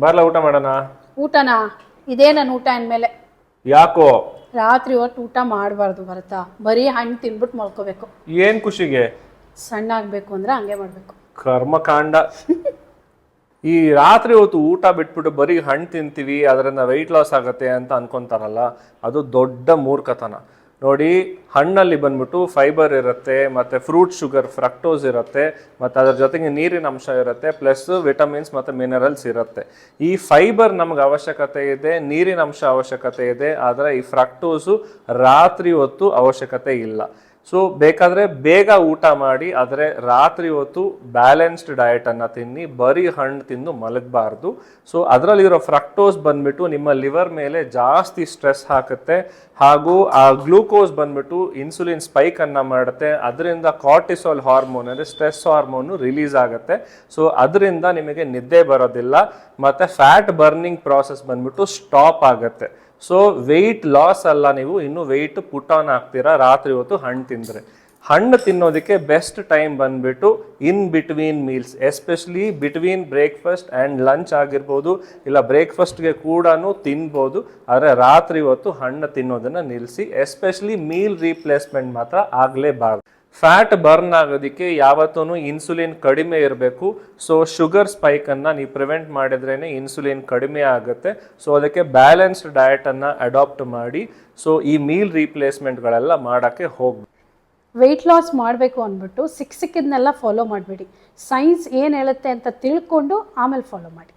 ಬರ್ಲಾ ಊಟ ಮಾಡೋಣ? ಊಟನಾ? ಇದೇ ನನ್ನ ಊಟ ಅಂದಮೇಲೆ. ಯಾಕೋ? ರಾತ್ರಿ ಹೊತ್ತು ಊಟ ಮಾಡಬಾರ್ದು ಭರತ, ಬರೀ ಹಣ್ಣು ತಿನ್ಬಿಟ್ಟು ಮಲ್ಕೋಬೇಕು. ಏನ್ ಖುಷಿಗೆ? ಸಣ್ಣ ಆಗ್ಬೇಕು ಅಂದ್ರೆ ಹಂಗೆ ಮಾಡ್ಬೇಕು. ಕರ್ಮಕಾಂಡ. ಈ ರಾತ್ರಿ ಹೊತ್ತು ಊಟ ಬಿಟ್ಬಿಟ್ಟು ಬರೀ ಹಣ್ಣು ತಿಂತೀವಿ ಅದರಿಂದ ವೆಯ್ಟ್ ಲಾಸ್ ಆಗುತ್ತೆ ಅಂತ ಅನ್ಕೊಂತಾರಲ್ಲ, ಅದು ದೊಡ್ಡ ಮೂರ್ಖತನ. ನೋಡಿ, ಹಣ್ಣಲ್ಲಿ ಬಂದ್ಬಿಟ್ಟು ಫೈಬರ್ ಇರುತ್ತೆ, ಮತ್ತು ಫ್ರೂಟ್ ಶುಗರ್ ಫ್ರಕ್ಟೋಸ್ ಇರುತ್ತೆ, ಮತ್ತು ಅದರ ಜೊತೆಗೆ ನೀರಿನ ಅಂಶ ಇರುತ್ತೆ, ಪ್ಲಸ್ ವಿಟಮಿನ್ಸ್ ಮತ್ತು ಮಿನರಲ್ಸ್ ಇರುತ್ತೆ. ಈ ಫೈಬರ್ ನಮ್ಗೆ ಅವಶ್ಯಕತೆ ಇದೆ, ನೀರಿನ ಅಂಶ ಅವಶ್ಯಕತೆ ಇದೆ, ಆದರೆ ಈ ಫ್ರಕ್ಟೋಸು ರಾತ್ರಿ ಹೊತ್ತು ಅವಶ್ಯಕತೆ ಇಲ್ಲ. ಸೊ ಬೇಕಾದರೆ ಬೇಗ ಊಟ ಮಾಡಿ, ಆದರೆ ರಾತ್ರಿ ಹೊತ್ತು ಬ್ಯಾಲೆನ್ಸ್ಡ್ ಡಯಟನ್ನು ತಿನ್ನಿ, ಬರೀ ಹಣ್ಣು ತಿಂದು ಮಲಗಬಾರ್ದು. ಸೊ ಅದರಲ್ಲಿರೋ ಫ್ರಕ್ಟೋಸ್ ಬಂದ್ಬಿಟ್ಟು ನಿಮ್ಮ ಲಿವರ್ ಮೇಲೆ ಜಾಸ್ತಿ ಸ್ಟ್ರೆಸ್ ಹಾಕುತ್ತೆ, ಹಾಗೂ ಆ ಗ್ಲೂಕೋಸ್ ಬಂದ್ಬಿಟ್ಟು ಇನ್ಸುಲಿನ್ ಸ್ಪೈಕನ್ನು ಮಾಡುತ್ತೆ. ಅದರಿಂದ ಕಾರ್ಟಿಸಾಲ್ ಹಾರ್ಮೋನ್ ಅಂದರೆ ಸ್ಟ್ರೆಸ್ ಹಾರ್ಮೋನು ರಿಲೀಸ್ ಆಗುತ್ತೆ. ಸೊ ಅದರಿಂದ ನಿಮಗೆ ನಿದ್ದೆ ಬರೋದಿಲ್ಲ, ಮತ್ತು ಫ್ಯಾಟ್ ಬರ್ನಿಂಗ್ ಪ್ರಾಸೆಸ್ ಬಂದ್ಬಿಟ್ಟು ಸ್ಟಾಪ್ ಆಗುತ್ತೆ. ಸೊ ವೆಯ್ಟ್ ಲಾಸ್ ಅಲ್ಲ, ನೀವು ಇನ್ನೂ ವೆಯ್ಟ್ ಪುಟ್ ಆನ್ ಆಗ್ತೀರಾ ರಾತ್ರಿ ಹೊತ್ತು ಹಣ್ಣು ತಿಂದರೆ. ಹಣ್ಣು ತಿನ್ನೋದಕ್ಕೆ ಬೆಸ್ಟ್ ಟೈಮ್ ಬಂದ್ಬಿಟ್ಟು in between meals, especially between breakfast and lunch ಆಗಿರ್ಬೋದು, ಇಲ್ಲ ಬ್ರೇಕ್ಫಾಸ್ಟ್ಗೆ ಕೂಡ ತಿನ್ಬೋದು. ಆದರೆ ರಾತ್ರಿ ಹೊತ್ತು ಹಣ್ಣು ತಿನ್ನೋದನ್ನು ನಿಲ್ಲಿಸಿ, ಎಸ್ಪೆಷಲಿ ಮೀಲ್ ರೀಪ್ಲೇಸ್ಮೆಂಟ್ ಮಾತ್ರ ಆಗಲೇಬಾರ್ದು. ಫ್ಯಾಟ್ ಬರ್ನ್ ಆಗೋದಕ್ಕೆ ಯಾವತ್ತೂ ಇನ್ಸುಲಿನ್ ಕಡಿಮೆ ಇರಬೇಕು. ಸೊ ಶುಗರ್ ಸ್ಪೈಕನ್ನು ನೀವು ಪ್ರಿವೆಂಟ್ ಮಾಡಿದ್ರೇ ಇನ್ಸುಲಿನ್ ಕಡಿಮೆ ಆಗುತ್ತೆ. ಸೊ ಅದಕ್ಕೆ ಬ್ಯಾಲೆನ್ಸ್ಡ್ ಡಯಟನ್ನು ಅಡಾಪ್ಟ್ ಮಾಡಿ. ಸೊ ಈ ಮೀಲ್ ರೀಪ್ಲೇಸ್ಮೆಂಟ್ಗಳೆಲ್ಲ ಮಾಡೋಕ್ಕೆ ಹೋಗ್ಬೇಕು. ವೆಯ್ಟ್ ಲಾಸ್ ಮಾಡಬೇಕು ಅಂದ್ಬಿಟ್ಟು ಸಿಕ್ಕಿದ್ನೆಲ್ಲ ಫಾಲೋ ಮಾಡಬೇಡಿ. ಸೈನ್ಸ್ ಏನು ಹೇಳುತ್ತೆ ಅಂತ ತಿಳ್ಕೊಂಡು ಆಮೇಲೆ ಫಾಲೋ ಮಾಡಿ.